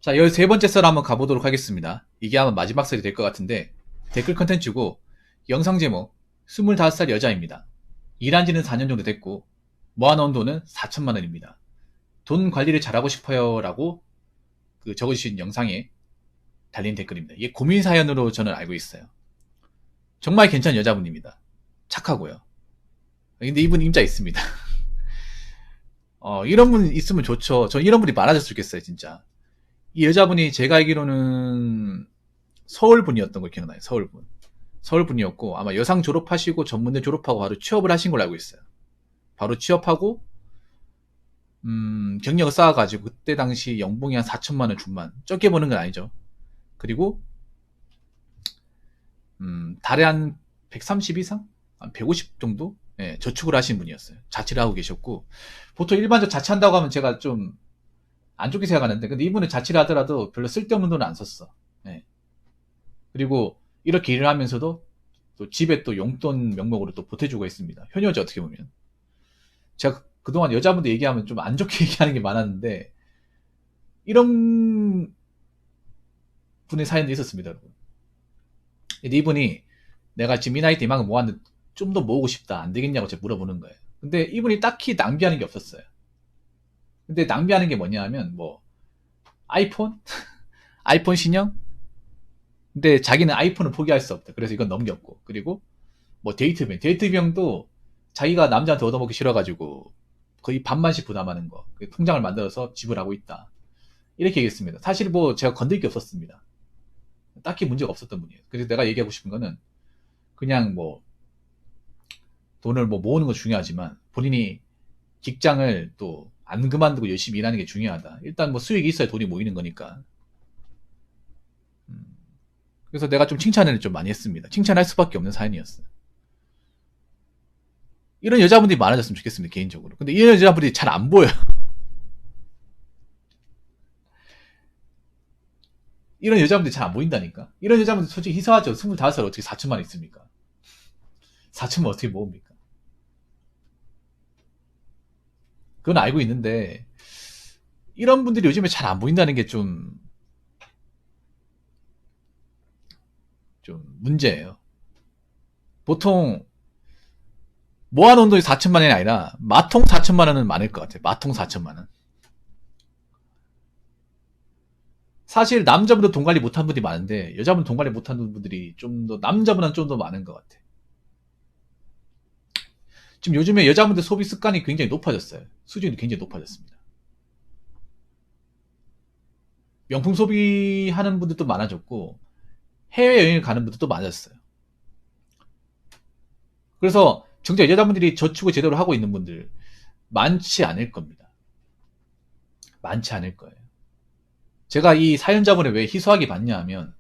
자, 13번째 썰 한번 가보도록 하겠습니다. 이게 아마 마지막 썰이 될 것 같은데, 댓글 컨텐츠고, 영상 제목, 25살 여자입니다. 일한 지는 4년 정도 됐고, 모아놓은 돈은 4천만 원입니다. 돈 관리를 잘하고 싶어요. 라고 적어주신 영상에 달린 댓글입니다. 이게 고민 사연으로 저는 알고 있어요. 정말 괜찮은 여자분입니다. 착하고요. 근데 이분 임자 있습니다. 이런 분 있으면 좋죠. 전 이런 분이 많아졌으면 좋겠어요, 진짜. 이 여자분이 제가 알기로는 서울분이었던 걸 기억나요. 서울분. 서울분이었고 아마 여상 졸업하시고 전문대 졸업하고 바로 취업을 하신 걸로 알고 있어요. 바로 취업하고 경력을 쌓아가지고 그때 당시 연봉이 한 4천만 원 중반. 적게 버는 건 아니죠. 그리고 달에 한 130 이상? 한 150 정도? 예, 저축을 하신 분이었어요. 자취를 하고 계셨고 보통 일반적 자취한다고 하면 제가 좀 안 좋게 생각하는데 근데 이분은 자취를 하더라도 별로 쓸데없는 돈은 안 썼어. 예. 그리고 이렇게 일을 하면서도 또 집에 또 용돈 명목으로 또 보태주고 있습니다. 효녀죠, 어떻게 보면. 제가 그동안 여자분들 얘기하면 좀 안 좋게 얘기하는 게 많았는데, 이런 분의 사연도 있었습니다, 여러분. 근데 이분이 내가 지금 이 나이 때 이만큼 모았는데 좀 더 모으고 싶다, 안 되겠냐고 제가 물어보는 거예요. 근데 이분이 딱히 낭비하는 게 없었어요. 근데 낭비하는 게 뭐냐 하면, 뭐, 아이폰? 아이폰 신형? 근데 자기는 아이폰을 포기할 수 없다. 그래서 이건 넘겼고. 그리고 뭐 데이트 비용도 자기가 남자한테 얻어먹기 싫어가지고 거의 반만씩 부담하는 거. 통장을 만들어서 지불하고 있다. 이렇게 얘기했습니다. 사실 뭐 제가 건들 게 없었습니다. 딱히 문제가 없었던 분이에요. 그래서 내가 얘기하고 싶은 거는 그냥 뭐 돈을 뭐 모으는 거 중요하지만 본인이 직장을 또 안 그만두고 열심히 일하는 게 중요하다. 일단 뭐 수익이 있어야 돈이 모이는 거니까. 음, 그래서 내가 좀 칭찬을 좀 많이 했습니다. 칭찬할 수밖에 없는 사연이었어요. 이런 여자분들이 많아졌으면 좋겠습니다, 개인적으로. 근데 이런 여자분들이 잘 안 보여요. 이런 여자분들이 잘 안 보인다니까. 이런 여자분들 솔직히 희소하죠. 25살 어떻게 4천만 있습니까? 4천만 어떻게 모읍니까? 그건 알고 있는데, 이런 분들이 요즘에 잘 안 보인다는 게 좀 문제예요. 보통, 모아놓은 돈이 4천만 원이 아니라, 마통 4천만 원은 많을 것 같아요. 마통 4천만 원. 사실 남자분도 돈 관리 못한 분들이 많은데, 여자분 돈 관리 못하는 분들이 좀 더, 남자분은 좀 더 많은 것 같아요. 지금 요즘에 여자분들 소비 습관이 굉장히 높아졌어요. 수준이 굉장히 높아졌습니다. 명품 소비하는 분들도 많아졌고 해외여행을 가는 분들도 많아졌어요. 그래서 정작 여자분들이 저축을 제대로 하고 있는 분들 많지 않을 겁니다. 많지 않을 거예요. 제가 이 사연자분을 왜 희소하게 봤냐 하면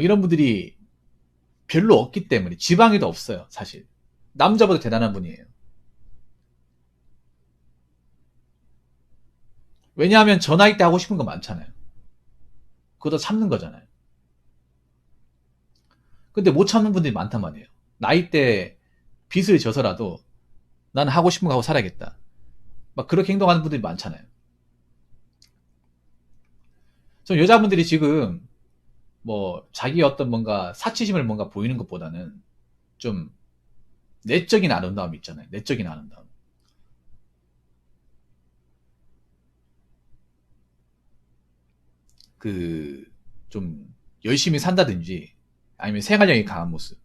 이런 분들이 별로 없기 때문에 지방에도 없어요. 사실 남자보다 대단한 분이에요. 왜냐하면 저 나이 때 하고 싶은 거 많잖아요. 그거 다 참는 거잖아요. 근데 못 참는 분들이 많단 말이에요. 나이 때 빚을 져서라도 난 하고 싶은 거 하고 살아야겠다. 막 그렇게 행동하는 분들이 많잖아요. 저 여자분들이 지금 뭐 자기 어떤 뭔가 사치심을 뭔가 보이는 것보다는 좀 내적인 아름다움 있잖아요. 내적인 아름다움. 그 좀 열심히 산다든지 아니면 생활력이 강한 모습.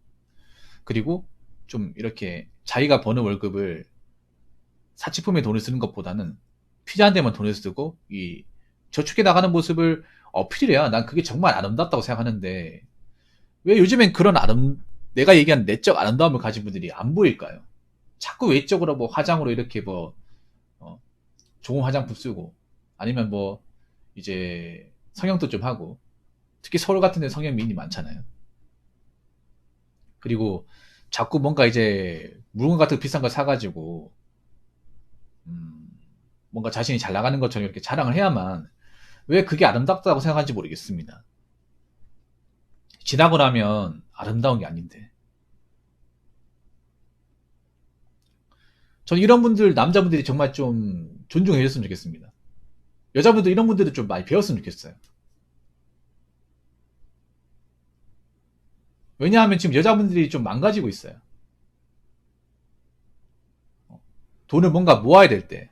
그리고 좀 이렇게 자기가 버는 월급을 사치품에 돈을 쓰는 것보다는 필요한 데만 돈을 쓰고 이 저축해 나가는 모습을 어필을 해야 난 그게 정말 아름답다고 생각하는데 왜 요즘엔 그런 내가 얘기한 내적 아름다움을 가진 분들이 안 보일까요? 자꾸 외적으로 뭐 화장으로 이렇게 뭐 어, 좋은 화장품 쓰고 아니면 뭐 이제 성형도 좀 하고 특히 서울 같은 데 성형 미인이 많잖아요. 그리고 자꾸 뭔가 이제 물건 같은 거 비싼 거 사가지고 음, 뭔가 자신이 잘 나가는 것처럼 이렇게 자랑을 해야만 왜 그게 아름답다고 생각하는지 모르겠습니다. 지나고 나면 아름다운 게 아닌데. 저는 이런 분들, 남자분들이 정말 좀 존중해 줬으면 좋겠습니다. 여자분들 이런 분들도 좀 많이 배웠으면 좋겠어요. 왜냐하면 지금 여자분들이 좀 망가지고 있어요. 돈을 뭔가 모아야 될 때,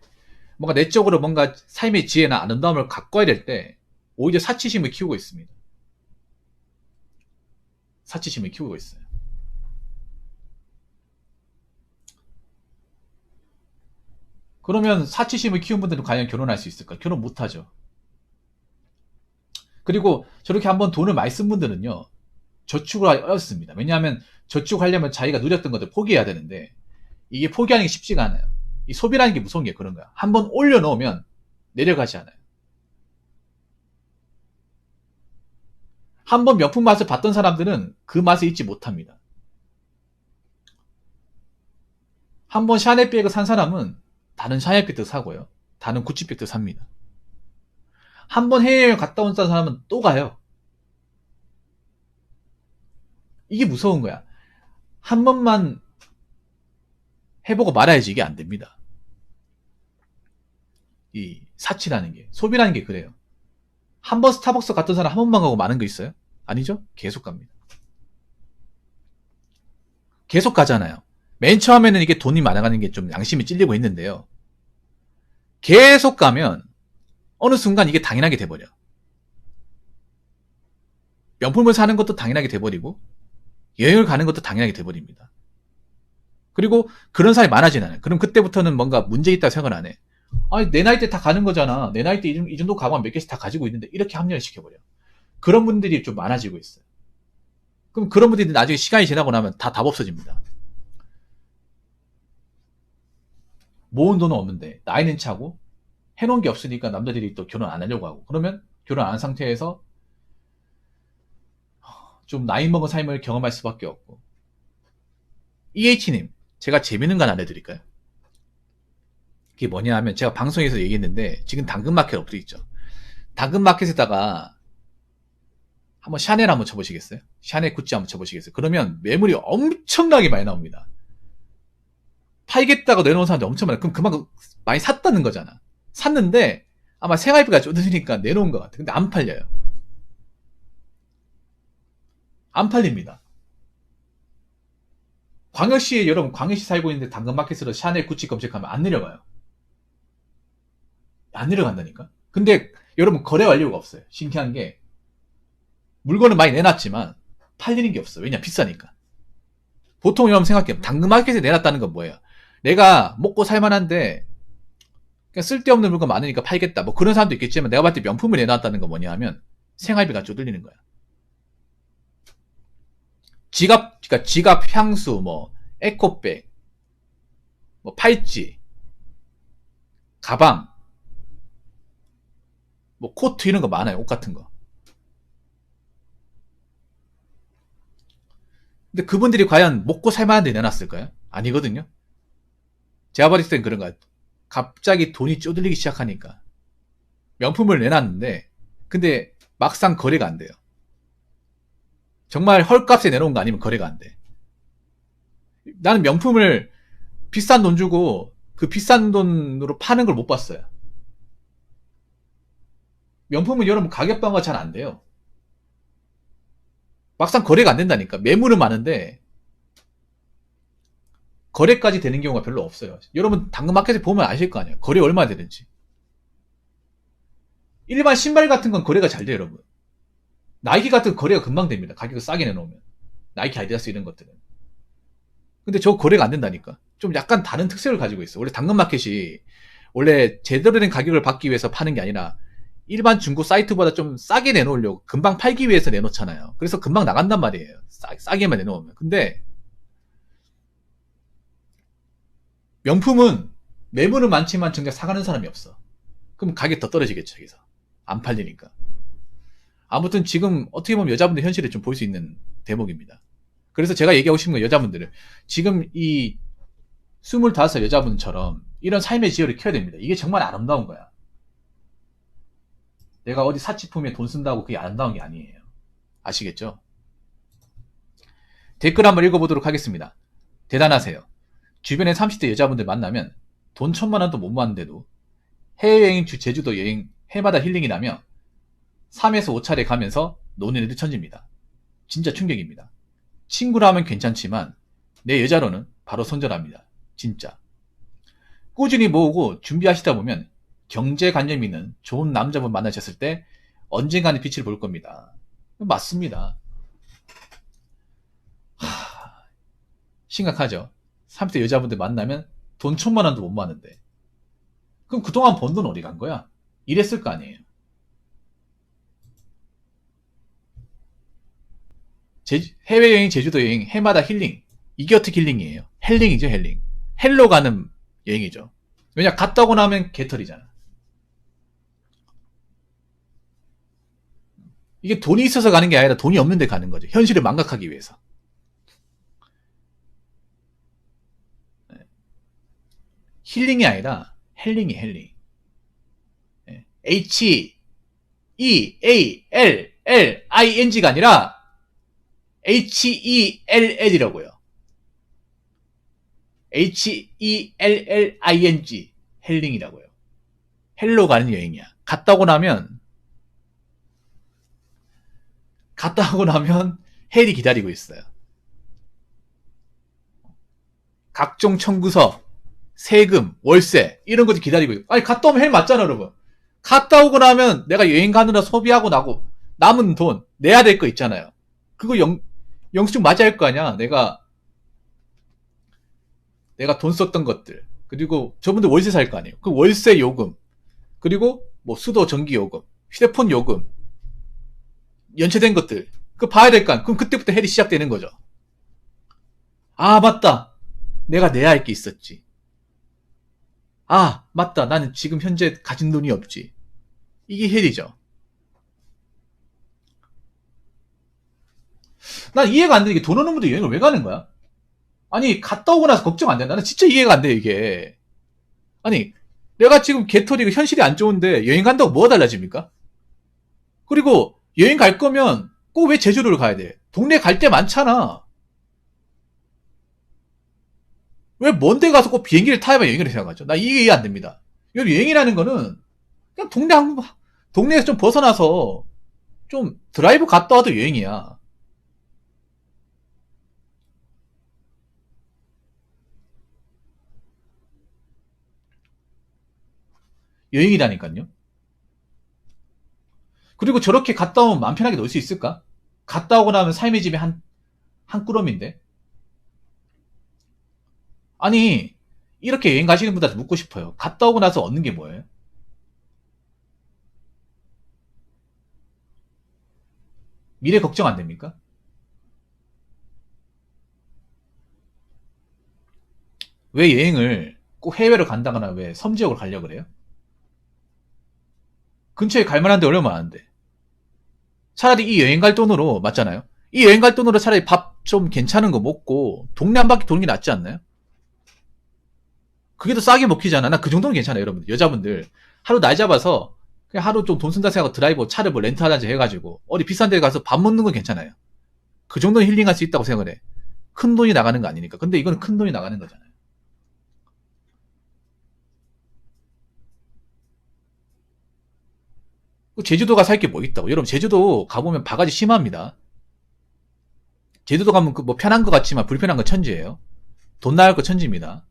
뭔가 내적으로 뭔가 삶의 지혜나 아름다움을 가꿔야 될 때 오히려 사치심을 키우고 있습니다. 사치심을 키우고 있어요. 그러면 사치심을 키운 분들은 과연 결혼할 수 있을까? 결혼 못하죠. 그리고 저렇게 한번 돈을 많이 쓴 분들은요, 저축을 어렵습니다. 왜냐하면 저축하려면 자기가 누렸던 것들 포기해야 되는데 이게 포기하는 게 쉽지가 않아요. 이 소비라는 게 무서운 게 그런 거야. 한번 올려놓으면 내려가지 않아요. 한번 명품 맛을 봤던 사람들은 그 맛을 잊지 못합니다. 한번 샤넬백을 산 사람은 다른 샤넬백도 사고요. 다른 구찌백도 삽니다. 한번 해외여행 갔다 온 사람은 또 가요. 이게 무서운 거야. 한 번만 해보고 말아야지 이게 안 됩니다. 이 사치라는 게, 소비라는 게 그래요. 한 번 스타벅스 갔던 사람 한 번만 가고 마는 거 있어요? 아니죠? 계속 갑니다. 계속 가잖아요. 맨 처음에는 이게 돈이 많아가는 게 좀 양심이 찔리고 있는데요. 계속 가면 어느 순간 이게 당연하게 돼버려. 명품을 사는 것도 당연하게 돼버리고 여행을 가는 것도 당연하게 돼버립니다. 그리고 그런 사람이 많아지나요? 그럼 그때부터는 뭔가 문제 있다고 생각을 안 해. 아니 내 나이 때 다 가는 거잖아. 내 나이 때 이 정도 가면 몇 개씩 다 가지고 있는데 이렇게 합리화 시켜버려. 그런 분들이 좀 많아지고 있어요. 그럼 그런 분들이 나중에 시간이 지나고 나면 다 답 없어집니다. 모은 돈은 없는데 나이는 차고 해놓은 게 없으니까 남자들이 또 결혼 안 하려고 하고, 그러면 결혼 안 한 상태에서 좀 나이 먹은 삶을 경험할 수밖에 없고. EH님, 제가 재밌는 거 하나 알려드릴까요? 그게 뭐냐 하면 제가 방송에서 얘기했는데 지금 당근마켓 업도 있죠. 당근마켓에다가 한번 샤넬 한번 쳐보시겠어요? 샤넬 구찌 한번 쳐보시겠어요? 그러면 매물이 엄청나게 많이 나옵니다. 팔겠다고 내놓은 사람들 엄청 많아요. 그럼 그만큼 많이 샀다는 거잖아. 샀는데 아마 생활비가 쪼드니까 내놓은 것 같아. 근데 안 팔려요. 안 팔립니다. 광역시에, 여러분 광역시 살고 있는데 당근마켓으로 샤넬 구찌 검색하면 안 내려가요. 안 내려간다니까. 근데 여러분 거래 완료가 없어요. 신기한 게 물건을 많이 내놨지만 팔리는 게 없어. 왜냐? 비싸니까. 보통 여러분 생각해요. 당근마켓에 내놨다는 건 뭐예요? 내가 먹고 살만한데 그냥 쓸데없는 물건 많으니까 팔겠다. 뭐 그런 사람도 있겠지만 내가 봤을 때 명품을 내놨다는 건 뭐냐 하면 생활비가 쪼들리는 거야. 지갑, 그러니까 지갑, 향수, 뭐 에코백, 뭐 팔찌, 가방, 뭐 코트 이런 거 많아요. 옷 같은 거. 근데 그분들이 과연 먹고 살만한데 내놨을까요? 아니거든요. 제가 봤을 땐 그런 거야. 갑자기 돈이 쪼들리기 시작하니까 명품을 내놨는데 근데 막상 거래가 안 돼요. 정말 헐값에 내놓은 거 아니면 거래가 안 돼. 나는 명품을 비싼 돈 주고 그 비싼 돈으로 파는 걸 못 봤어요. 명품은 여러분 가격 방어가 잘 안 돼요. 막상 거래가 안 된다니까. 매물은 많은데 거래까지 되는 경우가 별로 없어요. 여러분 당근마켓에 보면 아실 거 아니에요. 거래 얼마 되는지. 일반 신발 같은 건 거래가 잘 돼요, 여러분. 나이키 같은 거래가 금방 됩니다. 가격을 싸게 내놓으면. 나이키, 아디다스 이런 것들은. 근데 저 거래가 안 된다니까. 좀 약간 다른 특색을 가지고 있어. 원래 당근마켓이 원래 제대로 된 가격을 받기 위해서 파는 게 아니라 일반 중고 사이트보다 좀 싸게 내놓으려고 금방 팔기 위해서 내놓잖아요. 그래서 금방 나간단 말이에요. 싸게만 내놓으면. 근데 명품은 매물은 많지만 정작 사가는 사람이 없어. 그럼 가격 더 떨어지겠죠, 여기서. 안 팔리니까. 아무튼 지금 어떻게 보면 여자분들 현실을 좀 볼 수 있는 대목입니다. 그래서 제가 얘기하고 싶은 건 여자분들은 지금 이 25 여자분처럼 이런 삶의 지혜를 키워야 됩니다. 이게 정말 아름다운 거야. 내가 어디 사치품에 돈 쓴다고 그게 아름다운 게 아니에요. 아시겠죠? 댓글 한번 읽어보도록 하겠습니다. 대단하세요. 주변에 30대 여자분들 만나면 돈 1000만 원도 못 모았는데도 해외여행, 제주도 여행 해마다 힐링이 나면 3에서 5차례 가면서 노는 애들 천지입니다. 진짜 충격입니다. 친구라면 괜찮지만 내 여자로는 바로 손절합니다. 진짜. 꾸준히 모으고 준비하시다 보면 경제관념 있는 좋은 남자분 만나셨을 때 언젠가는 빛을 볼 겁니다. 맞습니다. 심각하죠. 30대 여자분들 만나면 돈 1,000만 원도 못 모았는데 그럼 그동안 번 돈 어디 간 거야? 이랬을 거 아니에요. 해외여행, 제주도 여행, 해마다 힐링. 이게 어떻게 힐링이에요? 헬링이죠, 헬링. 헬로 가는 여행이죠. 왜냐, 갔다 오고 나면 개털이잖아. 이게 돈이 있어서 가는 게 아니라 돈이 없는데 가는 거죠. 현실을 망각하기 위해서. 힐링이 아니라 헬링이 헬링. H-E-A-L-L-I-N-G가 아니라 H-E-L-L이라고요. H-E-L-L-I-N-G. 헬링이라고요. 헬로 가는 여행이야. 갔다 오고 나면 헬이 기다리고 있어요. 각종 청구서, 세금, 월세 이런 것도 기다리고 있고. 아니 갔다 오면 헬 맞잖아 여러분. 갔다 오고 나면 내가 여행 가느라 소비하고 나고 남은 돈 내야 될 거 있잖아요. 그거 영수증 맞아야 할 거 아니야. 내가 돈 썼던 것들, 그리고 저분들 월세 살 거 아니에요. 그 월세 요금, 그리고 뭐 수도 전기 요금, 휴대폰 요금, 연체된 것들 그거 봐야 될 거 아니에요. 그럼 그때부터 헬이 시작되는 거죠. 아 맞다, 내가 내야 할 게 있었지. 아 맞다, 나는 지금 현재 가진 돈이 없지. 이게 헬이죠. 난 이해가 안 되는 게 돈 없는 분들 여행을 왜 가는 거야? 아니 갔다 오고 나서 걱정 안 된다. 나는 진짜 이해가 안 돼 이게. 아니 내가 지금 개털이고 현실이 안 좋은데 여행 간다고 뭐가 달라집니까? 그리고 여행 갈 거면 꼭 왜 제주도를 가야 돼? 동네 갈 데 많잖아. 왜 먼 데 가서 꼭 비행기를 타야만 여행을 생각하죠? 나 이게 이해 안 됩니다. 여행이라는 거는 그냥 동네에서 좀 벗어나서 좀 드라이브 갔다 와도 여행이야. 여행이라니까요. 그리고 저렇게 갔다 오면 마음 편하게 놀 수 있을까? 갔다 오고 나면 삶의 집이 한 꾸러미인데. 아니 이렇게 여행 가시는 분들한테 묻고 싶어요. 갔다 오고 나서 얻는 게 뭐예요? 미래 걱정 안 됩니까? 왜 여행을 꼭 해외로 간다거나 왜 섬지역으로 가려고 그래요? 근처에 갈 만한 데 얼마나 많은데. 차라리 이 여행 갈 돈으로, 맞잖아요? 이 여행 갈 돈으로 차라리 밥 좀 괜찮은 거 먹고 동네 한 바퀴 도는 게 낫지 않나요? 그게 더 싸게 먹히잖아. 나 그 정도는 괜찮아요, 여러분들. 여자분들 하루 날 잡아서 그냥 하루 좀 돈 쓴다 생각하고 드라이버 차를 뭐 렌트하든지 해가지고 어디 비싼 데 가서 밥 먹는 건 괜찮아요. 그 정도는 힐링할 수 있다고 생각을 해. 큰 돈이 나가는 거 아니니까. 근데 이거는 큰 돈이 나가는 거잖아요. 제주도가 살 게 뭐 있다고. 여러분 제주도 가보면 바가지 심합니다. 제주도 가면 그 뭐 편한 거 같지만 불편한 거 천지예요. 돈 나갈 거 천지입니다.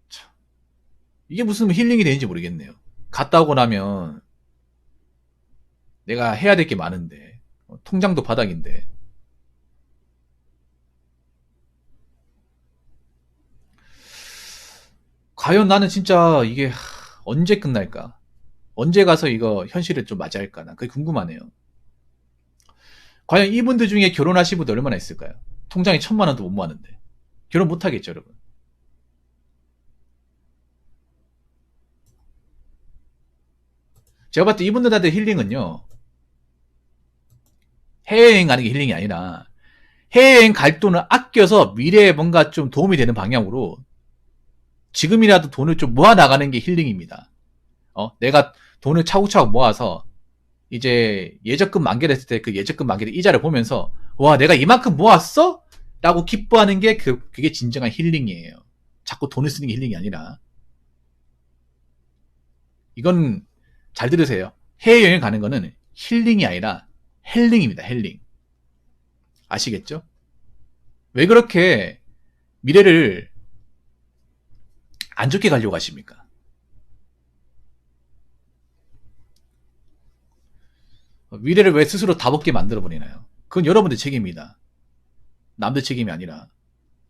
참, 이게 무슨 힐링이 되는지 모르겠네요. 갔다 오고 나면 내가 해야 될 게 많은데 통장도 바닥인데. 과연 나는 진짜 이게 언제 끝날까? 언제 가서 이거 현실을 좀 맞이할까? 난 그게 궁금하네요. 과연 이분들 중에 결혼하신 분들 얼마나 있을까요? 통장에 1,000만 원도 못 모았는데. 결혼 못 하겠죠, 여러분. 제가 봤을 때 이분들한테 힐링은요, 해외여행 가는 게 힐링이 아니라, 해외여행 갈 돈을 아껴서 미래에 뭔가 좀 도움이 되는 방향으로 지금이라도 돈을 좀 모아나가는 게 힐링입니다. 내가 돈을 차곡차곡 모아서 이제 예적금 만기됐을 때 그 예적금 만기의 이자를 보면서 와 내가 이만큼 모았어? 라고 기뻐하는 게 그게 진정한 힐링이에요. 자꾸 돈을 쓰는 게 힐링이 아니라. 이건 잘 들으세요. 해외여행 가는 거는 힐링이 아니라 헬링입니다. 헬링. 아시겠죠? 왜 그렇게 미래를 안 좋게 가려고 하십니까? 미래를 왜 스스로 다벗게 만들어 버리나요? 그건 여러분들 책임이다. 남들 책임이 아니라.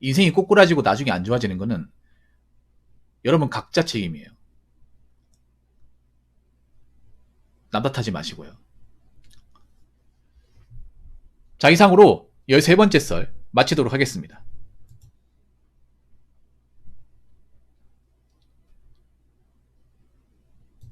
인생이 꼬꾸라지고 나중에 안 좋아지는 거는 여러분 각자 책임이에요. 남 탓하지 마시고요. 자, 이상으로 13번째 썰 마치도록 하겠습니다.